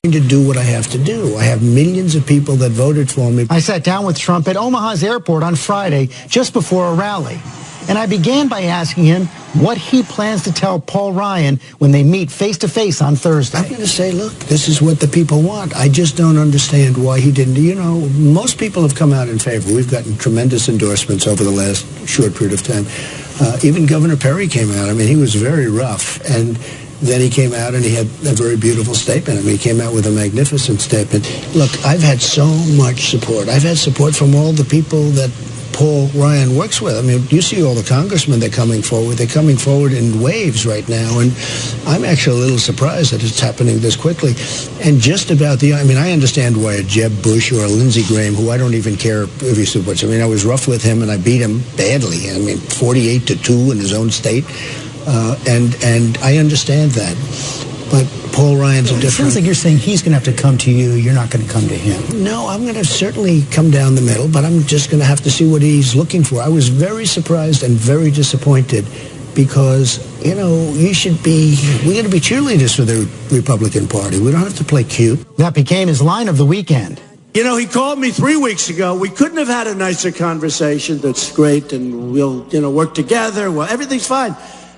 To do what I have to do. I have millions of people that voted for me. I sat down with Trump at Omaha's airport on Friday, just before a rally. And I began by asking him what he plans to tell Paul Ryan when they meet face-to-face on Thursday. I'm going to say, look, this is what the people want. I just don't understand why he didn't. You know, most people have come out in favor. We've gotten tremendous endorsements over the last short period of time. Even Governor Perry came out. I mean, he was very rough. And then he came out and he had a very beautiful statement. I mean, he came out with a magnificent statement. Look, I've had so much support. I've had support from all the people that Paul Ryan works with. I mean, you see all the congressmen that are coming forward. They're coming forward in waves right now, and I'm actually a little surprised that it's happening this quickly. And just about I mean, I understand why a Jeb Bush or a Lindsey Graham, who I don't even care if he supports. I mean, I was rough with him, and I beat him badly. I mean, 48-2 in his own state. And I understand that. But Paul Ryan's a different... It sounds like you're saying he's going to have to come to you. You're not going to come to him. No, I'm going to certainly come down the middle, but I'm just going to have to see what he's looking for. I was very surprised and very disappointed because, you know, we're going to be cheerleaders for the Republican Party. We don't have to play cute. That became his line of the weekend. You know, he called me 3 weeks ago. We couldn't have had a nicer conversation. That's great, and we'll, work together. Well, everything's fine.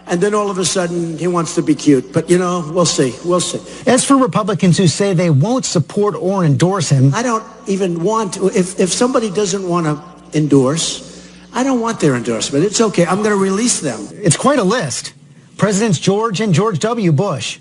And then all of a sudden, he wants to be cute. But, we'll see. We'll see. As for Republicans who say they won't support or endorse him... I don't even want to. If somebody doesn't want to endorse, I don't want their endorsement. It's okay. I'm going to release them. It's quite a list. Presidents George and George W. Bush,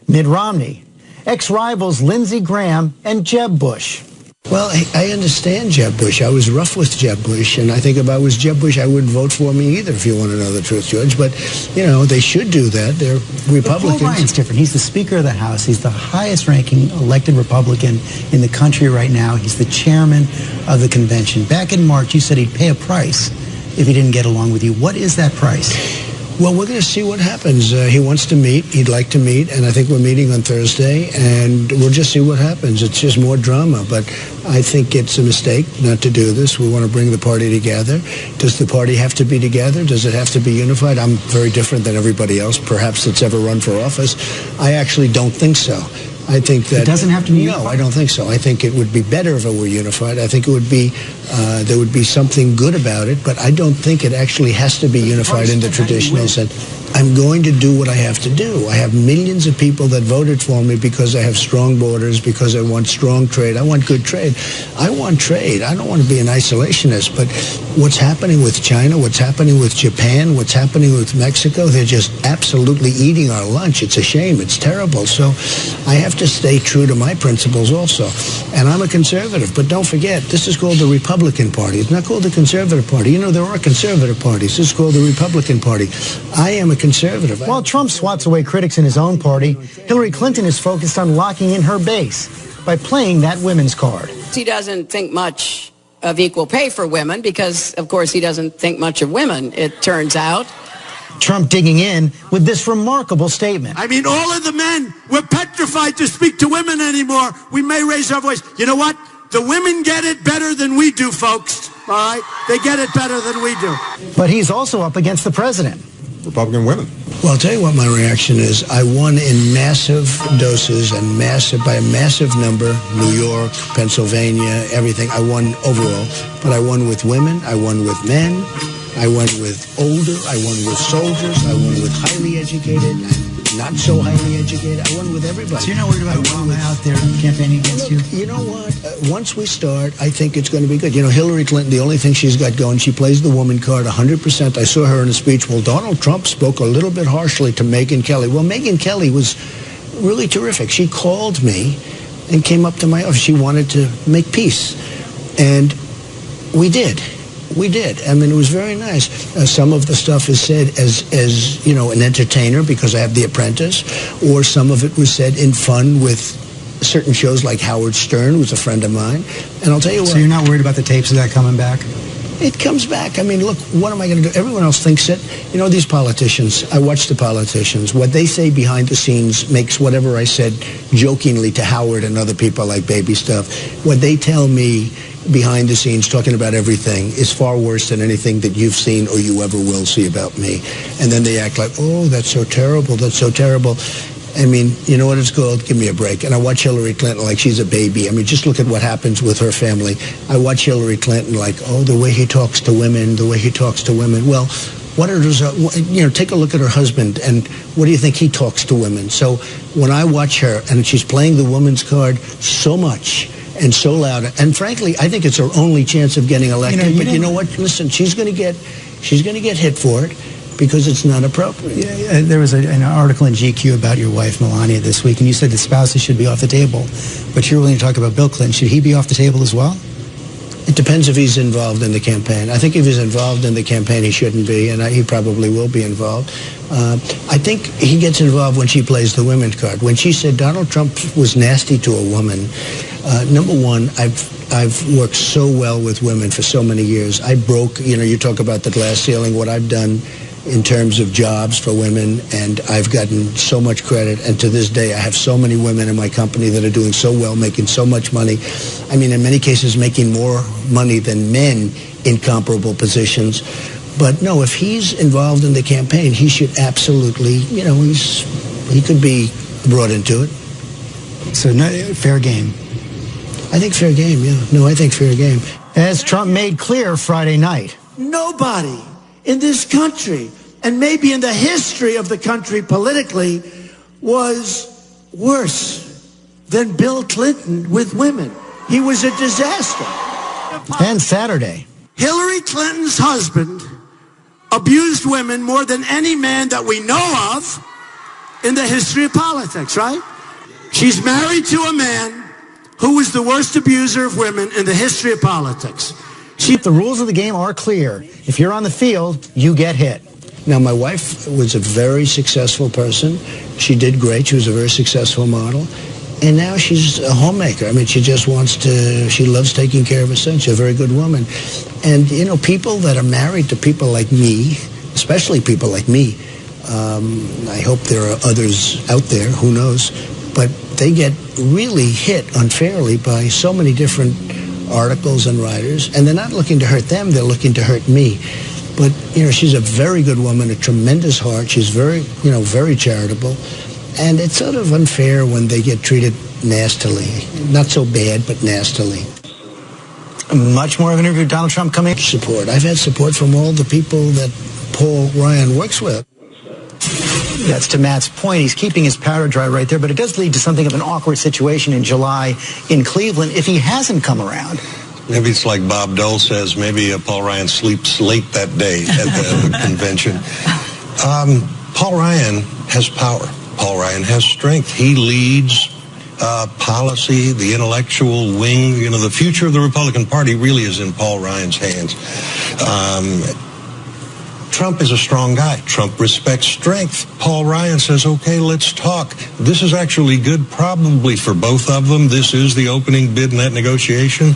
Mitt Romney, ex-rivals Lindsey Graham and Jeb Bush. Well, I understand Jeb Bush. I was rough with Jeb Bush, and I think if I was Jeb Bush, I wouldn't vote for me either, if you want to know the truth, George. But, they should do that. They're Republicans. Paul Ryan's different. He's the Speaker of the House. He's the highest-ranking elected Republican in the country right now. He's the chairman of the convention. Back in March, you said he'd pay a price if he didn't get along with you. What is that price? Well, we're going to see what happens. He wants to meet. He'd like to meet, and I think we're meeting on Thursday, and we'll just see what happens. It's just more drama, but I think it's a mistake not to do this. We want to bring the party together. Does the party have to be together? Does it have to be unified? I'm very different than everybody else, perhaps, that's ever run for office. I actually don't think so. I think that... It doesn't have to be unified? No, I don't think so. I think it would be better if it were unified. I think it would be... there would be something good about it, but I don't think it actually has to be unified in the traditional sense. I'm going to do what I have to do. I have millions of people that voted for me because I have strong borders, because I want strong trade. I want good trade. I want trade. I don't want to be an isolationist, but what's happening with China, what's happening with Japan, what's happening with Mexico, they're just absolutely eating our lunch. It's a shame. It's terrible. So I have to stay true to my principles also. And I'm a conservative, but don't forget, this is called the Republican Party. It's not called the Conservative Party. There are conservative parties. This is called the Republican Party. I am a conservative. While Trump swats away critics in his own party, Hillary Clinton is focused on locking in her base by playing that women's card. He doesn't think much of equal pay for women because, of course, he doesn't think much of women, it turns out. Trump digging in with this remarkable statement. I mean, all of the men, we're petrified to speak to women anymore. We may raise our voice. You know what? The women get it better than we do, folks. All right? They get it better than we do. But he's also up against the president. Republican women. Well, I'll tell you what my reaction is. I won in massive doses and by a massive number. New York, Pennsylvania, everything. I won overall. But I won with women. I won with men. I won with older. I won with soldiers. I won with highly educated, not so highly educated. I won with everybody. So you're not worried about Obama out there campaigning against you? You know what? Once we start, I think it's going to be good. Hillary Clinton, the only thing she's got going, she plays the woman card 100%. I saw her in a speech. Well, Donald Trump spoke a little bit harshly to Megyn Kelly. Well, Megyn Kelly was really terrific. She called me and came up to my office. She wanted to make peace. And we did. We did. I mean, it was very nice. Some of the stuff is said as an entertainer because I have The Apprentice, or some of it was said in fun with certain shows like Howard Stern, who's a friend of mine. And I'll tell you what. So you're not worried about the tapes of that coming back? It comes back. I mean, look, what am I going to do? Everyone else thinks it. These politicians, I watch the politicians. What they say behind the scenes makes whatever I said jokingly to Howard and other people like baby stuff. What they tell me behind the scenes, talking about everything, is far worse than anything that you've seen or you ever will see about me. And then they act like, oh, that's so terrible, that's so terrible. I mean, you know what it's called? Give me a break. And I watch Hillary Clinton like she's a baby. I mean, just look at what happens with her family. I watch Hillary Clinton like, oh, the way he talks to women, the way he talks to women. Well, what are those, take a look at her husband, and what do you think he talks to women? So when I watch her, and she's playing the woman's card so much and so loud, and frankly, I think it's her only chance of getting elected. But you know what? Listen, she's going to get hit for it, because it's not appropriate. Yeah, there was an article in GQ about your wife, Melania, this week, and you said that spouses should be off the table, but you're willing to talk about Bill Clinton. Should he be off the table as well? It depends if he's involved in the campaign. I think if he's involved in the campaign, he shouldn't be, and he probably will be involved. I think he gets involved when she plays the women's card. When she said Donald Trump was nasty to a woman, number one, I've worked so well with women for so many years. I broke, you talk about the glass ceiling, what I've done in terms of jobs for women, and I've gotten so much credit, and to this day I have so many women in my company that are doing so well, making so much money. I mean, in many cases making more money than men in comparable positions. But no, if he's involved in the campaign, he should absolutely, he could be brought into it. So fair game. I think fair game, yeah. No, I think fair game. As Trump made clear Friday night, Nobody in this country, and maybe in the history of the country politically, was worse than Bill Clinton with women. He was a disaster. and Saturday. Hillary Clinton's husband abused women more than any man that we know of in the history of politics, right? She's married to a man who was the worst abuser of women in the history of politics. The rules of the game are clear. If you're on the field, you get hit. Now, my wife was a very successful person. She did great. She was a very successful model. And now she's a homemaker. I mean, she just she loves taking care of her son. She's a very good woman. And, people that are married to people like me, especially people like me, I hope there are others out there, who knows, but they get really hit unfairly by so many different articles and writers, and they're not looking to hurt them, they're looking to hurt me. But, she's a very good woman, a tremendous heart. She's very, very charitable. And it's sort of unfair when they get treated nastily. Not so bad, but nastily. Much more of an interview with Donald Trump coming. Support. I've had support from all the people that Paul Ryan works with. That's to Matt's point. He's keeping his powder dry right there, but it does lead to something of an awkward situation in July in Cleveland if he hasn't come around. Maybe it's like Bob Dole says, maybe Paul Ryan sleeps late that day at the convention. Paul Ryan has power. Paul Ryan has strength. He leads policy, the intellectual wing. The future of the Republican Party really is in Paul Ryan's hands. Trump is a strong guy. Trump respects strength. Paul Ryan says, okay, let's talk. This is actually good probably for both of them. This is the opening bid in that negotiation.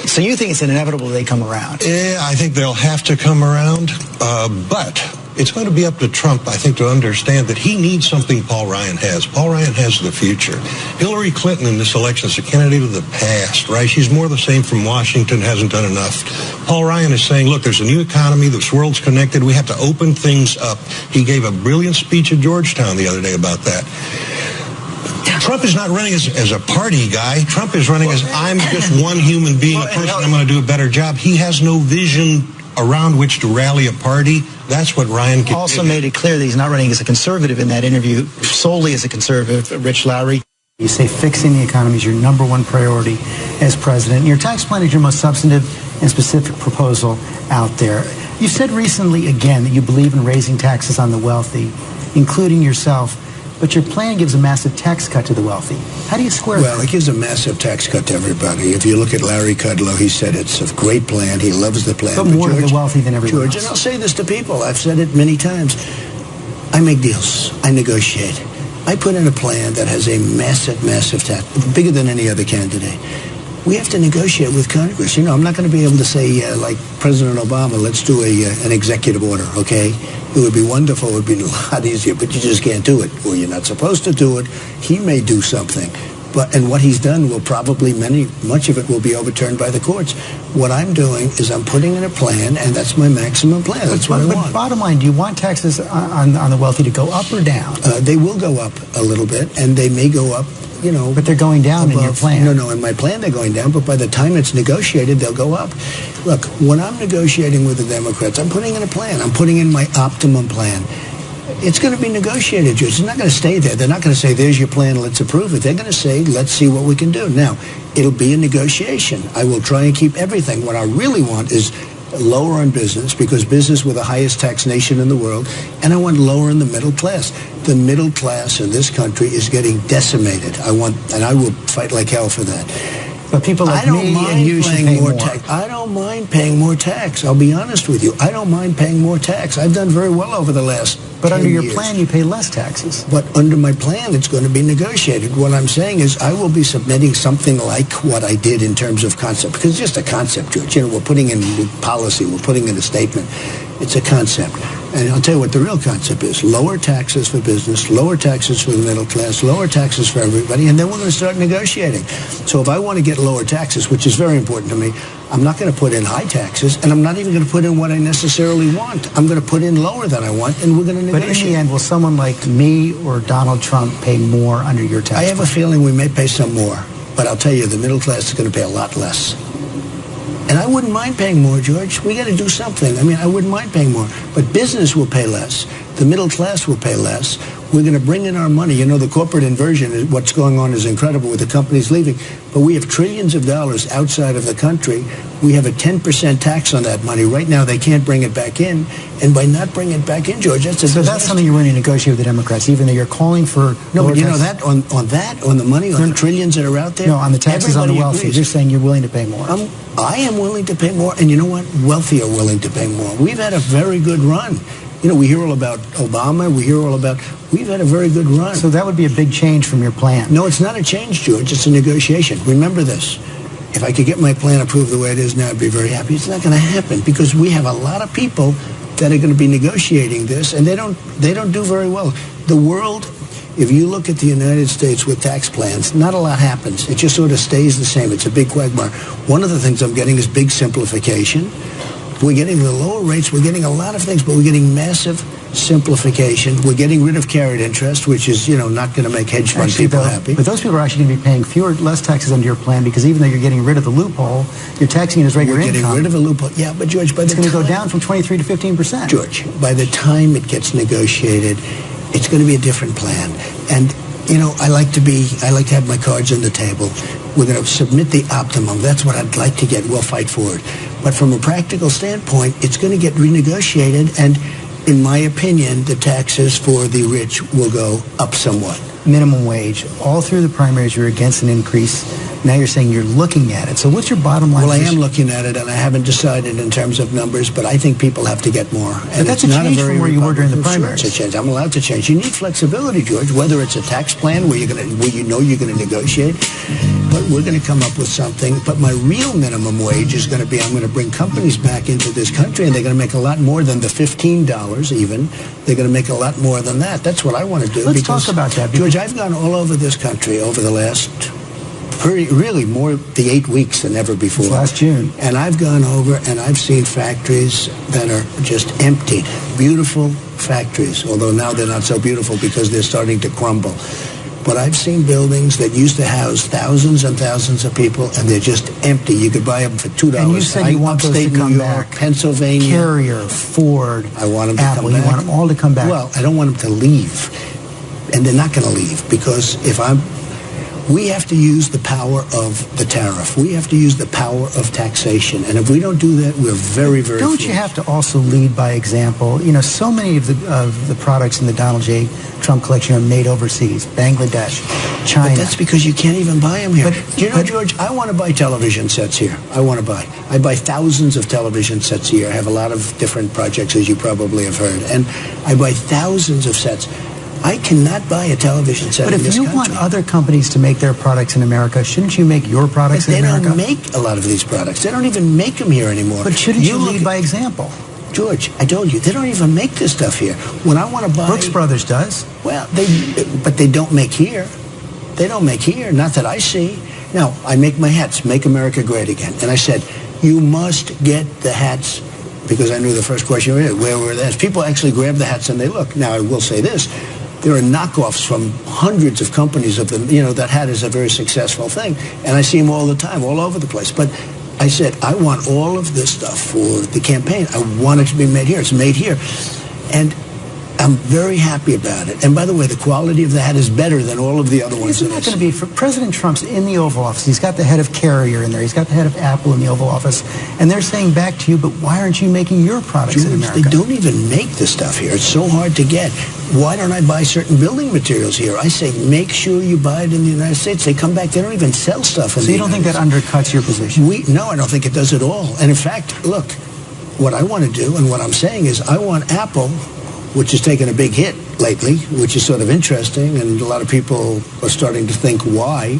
So you think it's inevitable they come around? Yeah, I think they'll have to come around. But it's going to be up to Trump, I think, to understand that he needs something Paul Ryan has. Paul Ryan has the future. Hillary Clinton in this election is a candidate of the past, right? She's more the same from Washington, hasn't done enough. Paul Ryan is saying, look, there's a new economy. This world's connected. We have to open things up. He gave a brilliant speech at Georgetown the other day about that. Trump is not running as a party guy. Trump is running as, I'm just one human being, a person, I'm going to do a better job. He has no vision around which to rally a party. That's what Ryan can also made it clear that he's not running as a conservative in that interview, solely as a conservative. Rich Lowry. You say fixing the economy is your number one priority as president. Your tax plan is your most substantive and specific proposal out there. You said recently, again, that you believe in raising taxes on the wealthy, including yourself. But your plan gives a massive tax cut to the wealthy. How do you square that? Well, it gives a massive tax cut to everybody. If you look at Larry Kudlow, he said it's a great plan. He loves the plan. But more to the wealthy than everyone else. And I'll say this to people. I've said it many times. I make deals. I negotiate. I put in a plan that has a massive, massive tax, bigger than any other candidate. We have to negotiate with Congress. I'm not going to be able to say, like President Obama, let's do an executive order, okay? It would be wonderful. It would be a lot easier, but you just can't do it. Or you're not supposed to do it. He may do something. And what he's done will probably, much of it will be overturned by the courts. What I'm doing is I'm putting in a plan, and that's my maximum plan. That's what I want. But bottom line, do you want taxes on the wealthy to go up or down? They will go up a little bit, and they may go up, But they're going down in your plan. No, in my plan they're going down, but by the time it's negotiated, they'll go up. Look, when I'm negotiating with the Democrats, I'm putting in a plan. I'm putting in my optimum plan. It's going to be negotiated, Judge. It's not going to stay there. They're not going to say, there's your plan, let's approve it. They're going to say, let's see what we can do. Now, it'll be a negotiation. I will try and keep everything. What I really want is lower on business, because business we're the highest tax nation in the world, and I want lower in the middle class. The middle class in this country is getting decimated. And I will fight like hell for that. But people like me and you should pay more tax. I don't mind paying more tax. I'll be honest with you. I don't mind paying more tax. I've done very well over the last 10 But under your years. plan, you pay less taxes. But under my plan, it's going to be negotiated. What I'm saying is I will be submitting something like what I did in terms of concept. Because it's just a concept, George. We're putting in policy. We're putting in a statement. It's a concept. And I'll tell you what the real concept is. Lower taxes for business, lower taxes for the middle class, lower taxes for everybody, and then we're going to start negotiating. So if I want to get lower taxes, which is very important to me, I'm not going to put in high taxes, and I'm not even going to put in what I necessarily want. I'm going to put in lower than I want, and we're going to negotiate. But in the end, will someone like me or Donald Trump pay more under your tax I have plan? a feeling we may pay some more, but I'll tell you, the middle class is going to pay a lot less. And I wouldn't mind paying more, George. We got to do something. I mean, I wouldn't mind paying more. But business will pay less. The middle class will pay less. We're going to bring in our money. The corporate inversion, what's going on is incredible with the companies leaving. But we have trillions of dollars outside of the country. We have a 10% tax on that money. Right now, they can't bring it back in. And by not bringing it back in, George, that's a disaster. So that's something you're willing to negotiate with the Democrats, even though you're calling for... No, but that, on the money, on the trillions that are out there... No, on the taxes on the wealthy, agrees. you're saying you're willing to pay more. I am willing to pay more, and you know what? Wealthy are willing to pay more. We've had a very good run. We hear all about Obama. We've had a very good run. So that would be a big change from your plan. No, it's not a change, George. It's a negotiation. Remember this. If I could get my plan approved the way it is now, I'd be very happy. It's not going to happen because we have a lot of people that are going to be negotiating this, and they don't do very well. The world, if you look at the United States with tax plans, not a lot happens. It just sort of stays the same. It's a big quagmire. One of the things I'm getting is big simplification. We're getting the lower rates. We're getting a lot of things, but we're getting massive simplification. We're getting rid of carried interest, which is, not going to make hedge fund people happy. But those people are actually going to be paying less taxes under your plan because even though you're getting rid of the loophole, you're taxing it as regular income. We're getting rid of a loophole. Yeah, but George, it's going to go down from 23 to 15%. George, by the time it gets negotiated, it's going to be a different plan. And I like to have my cards on the table. We're going to submit the optimum. That's what I'd like to get. We'll fight for it. But from a practical standpoint, it's going to get renegotiated. And in my opinion, the taxes for the rich will go up somewhat. Minimum wage. All through the primaries, you're against an increase. Now you're saying you're looking at it. So what's your bottom line? Well, I am looking at it, and I haven't decided in terms of numbers, but I think people have to get more. But that's a change from where you were during the primaries. It's a change. I'm allowed to change. You need flexibility, George, whether it's a tax plan where you're going to negotiate, but we're going to come up with something. But my real minimum wage is going to be, I'm going to bring companies back into this country, and they're going to make a lot more than the $15 even. They're going to make a lot more than that. That's what I want to do. Let's talk about that. George, I've gone all over this country over the last... really more the 8 weeks than ever before. It's last June. And I've gone over and I've seen factories that are just emptied. Beautiful factories, although now they're not so beautiful because they're starting to crumble. But I've seen buildings that used to house thousands and thousands of people, and they're just empty. You could buy them for $2. And you said you want those to come back. Pennsylvania. Carrier, Ford, I want them to Apple, come back. You want them all to come back. Well, I don't want them to leave. And they're not going to leave because we have to use the power of the tariff. We have to use the power of taxation. And if we don't do that, we're very, very Don't foolish. you have to also lead by example? So many of the products in the Donald J. Trump collection are made overseas. Bangladesh, China. But that's because you can't even buy them here. George, I want to buy television sets here. I buy thousands of television sets here. I have a lot of different projects, as you probably have heard. And I buy thousands of sets. I cannot buy a television set in this country. But if you want other companies to make their products in America, shouldn't you make your products in America? They don't make a lot of these products. They don't even make them here anymore. But shouldn't you lead by example? George, I told you, they don't even make this stuff here. When I want to buy... Brooks Brothers does. Well, but they don't make here. they don't make here, not that I see. Now, I make my hats, Make America Great Again. And I said, you must get the hats, because I knew the first question was, where were the hats? People actually grab the hats and they look. Now, I will say this. There are knockoffs from hundreds of companies of them. You know, that hat is a very successful thing. And I see them all the time, all over the place. But I said, I want all of this stuff for the campaign. I want it to be made here. It's made here. And I'm very happy about it. And by the way, the quality of the hat is better than all of the other ones. Isn't that going to be, for President Trump's in the Oval Office, he's got the head of Carrier in there, he's got the head of Apple in the Oval Office, and they're saying back to you, but why aren't you making your products in America? They don't even make the stuff here. It's so hard to get. Why don't I buy certain building materials here? I say, make sure you buy it in the United States. They come back, they don't even sell stuff in So you don't think that undercuts your position? No, I don't think it does at all. And in fact, look, what I want to do and what I'm saying is I want Apple, which has taken a big hit lately, which is sort of interesting, and a lot of people are starting to think why.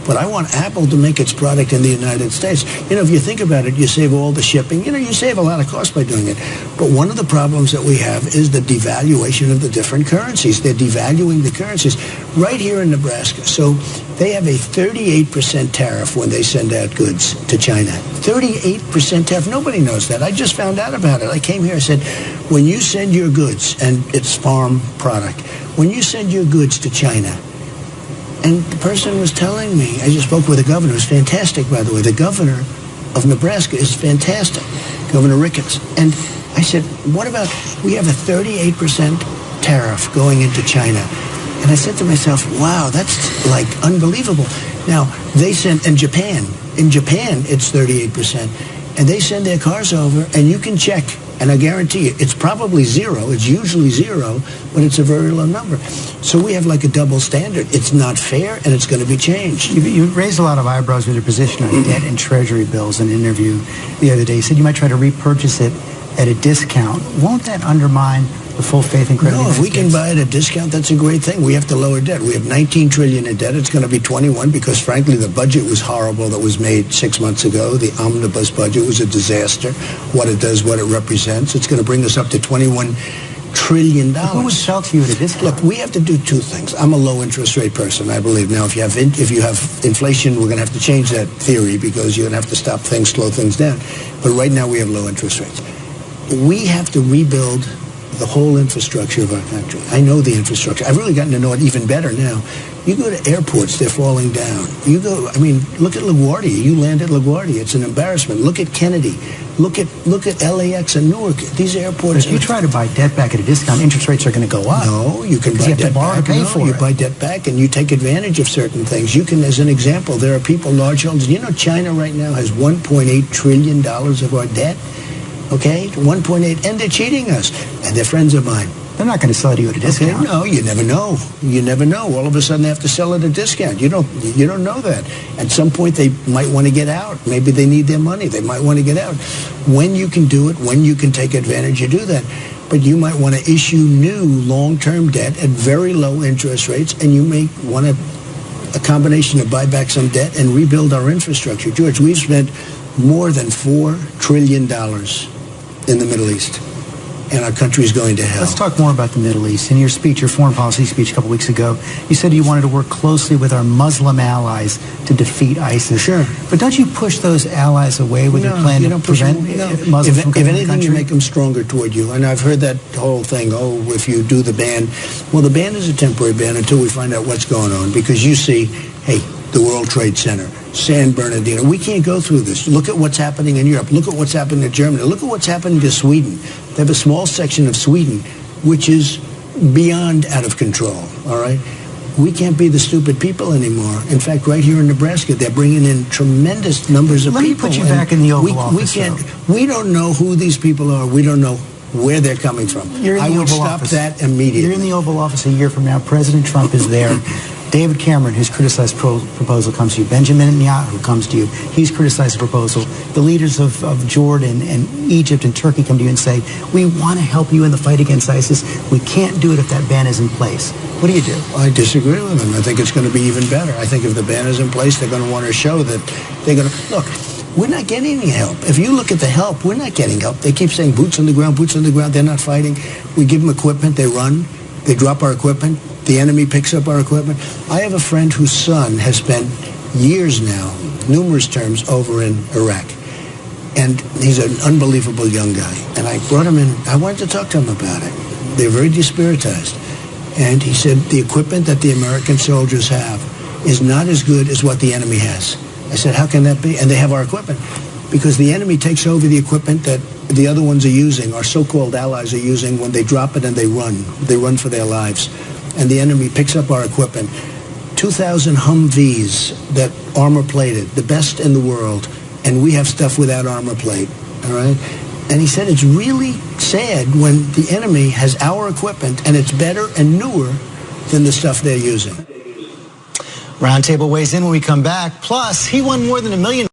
But I want Apple to make its product in the United States. You know, if you think about it, you save all the shipping. You know, you save a lot of cost by doing it. But one of the problems that we have is the devaluation of the different currencies. They're devaluing the currencies right here in Nebraska. So they have a 38% tariff when they send out goods to China. 38% tariff. Nobody knows that. I just found out about it. I came here, I said, when you send your goods, and it's farm product, when you send your goods to China, and the person was telling me, I just spoke with the governor, who's fantastic, by the way. The governor of Nebraska is fantastic, Governor Ricketts. And I said, what about, we have a 38% tariff going into China. And I said to myself, wow, that's like unbelievable. Now, they send, in Japan, it's 38%. And they send their cars over, and you can check, and I guarantee you, it's probably zero. It's usually zero, but it's a very low number. So we have like a double standard. It's not fair, and it's going to be changed. You raised a lot of eyebrows with your position on debt and treasury bills in an interview the other day. You said you might try to repurchase it at a discount. Won't that undermine the full faith and credit? No, if we can buy it at a discount, that's a great thing. We have to lower debt. We have $19 trillion in debt. It's going to be 21 because, frankly, the budget was horrible that was made 6 months ago. The omnibus budget was a disaster. What it does, what it represents. It's going to bring us up to $21 trillion. Who would sell to you at a discount? Look, we have to do two things. I'm a low interest rate person, I believe. Now, if you have inflation, we're going to have to change that theory because you're going to have to stop things, slow things down. But right now, we have low interest rates. We have to rebuild the whole infrastructure of our country. I know the infrastructure. I've really gotten to know it even better now. You go to airports, they're falling down. You go, I mean, look at LaGuardia. You land at LaGuardia. It's an embarrassment. Look at Kennedy. Look at LAX and Newark. These airports. If you try to buy debt back at a discount, interest rates are going to go up. No, you can buy you have debt to borrow back. to pay for you it. buy debt back and you take advantage of certain things. You can, as an example, there are people, large holders. You know, China right now has $1.8 trillion of our debt. Okay, 1.8, and they're cheating us, and they're friends of mine. They're not going to sell it to you at a discount. Okay, no, you never know. You never know. All of a sudden, they have to sell at a discount. You don't know that. At some point, they might want to get out. Maybe they need their money. They might want to get out. When you can do it, when you can take advantage, you do that. But you might want to issue new long-term debt at very low interest rates, and you may want a combination of buy back some debt and rebuild our infrastructure. George, we've spent more than $4 trillion in the Middle East, and our country is going to hell. Let's talk more about the Middle East. In your speech, your foreign policy speech a couple weeks ago, you said you wanted to work closely with our Muslim allies to defeat ISIS. Sure. But don't you push those allies away with your plan to prevent Muslims from coming to the anything, country? you make them stronger toward you. And I've heard that whole thing, if you do the ban. Well, the ban is a temporary ban until we find out what's going on, because you see, hey, the World Trade Center, San Bernardino. We can't go through this. Look at what's happening in Europe. Look at what's happening to Germany. Look at what's happening to Sweden. They have a small section of Sweden which is beyond out of control, all right? We can't be the stupid people anymore. In fact, right here in Nebraska, they're bringing in tremendous numbers of people. Let me put you back in the Oval Office. We don't know who these people are. We don't know where they're coming from. I would stop that immediately. You're in the Oval Office a year from now. President Trump is there. David Cameron, who's criticized proposal, comes to you. Benjamin Netanyahu comes to you. He's criticized the proposal. The leaders of Jordan and Egypt and Turkey come to you and say, we want to help you in the fight against ISIS. We can't do it if that ban is in place. What do you do? I disagree with them. I think it's going to be even better. I think if the ban is in place, they're going to want to show that they're going to... Look, we're not getting any help. If you look at the help, we're not getting help. They keep saying boots on the ground, boots on the ground. They're not fighting. We give them equipment. They run. They drop our equipment. The enemy picks up our equipment. I have a friend whose son has spent years now, numerous terms, over in Iraq. And he's an unbelievable young guy. And I brought him in. I wanted to talk to him about it. They're very dispiritized. And he said the equipment that the American soldiers have is not as good as what the enemy has. I said, how can that be? And they have our equipment. Because the enemy takes over the equipment that the other ones are using, our so-called allies are using, when they drop it and they run. They run for their lives. And the enemy picks up our equipment. 2,000 Humvees that armor-plated, the best in the world, and we have stuff without armor plate, all right? And he said it's really sad when the enemy has our equipment and it's better and newer than the stuff they're using. Roundtable weighs in when we come back. Plus, he won more than $1 million.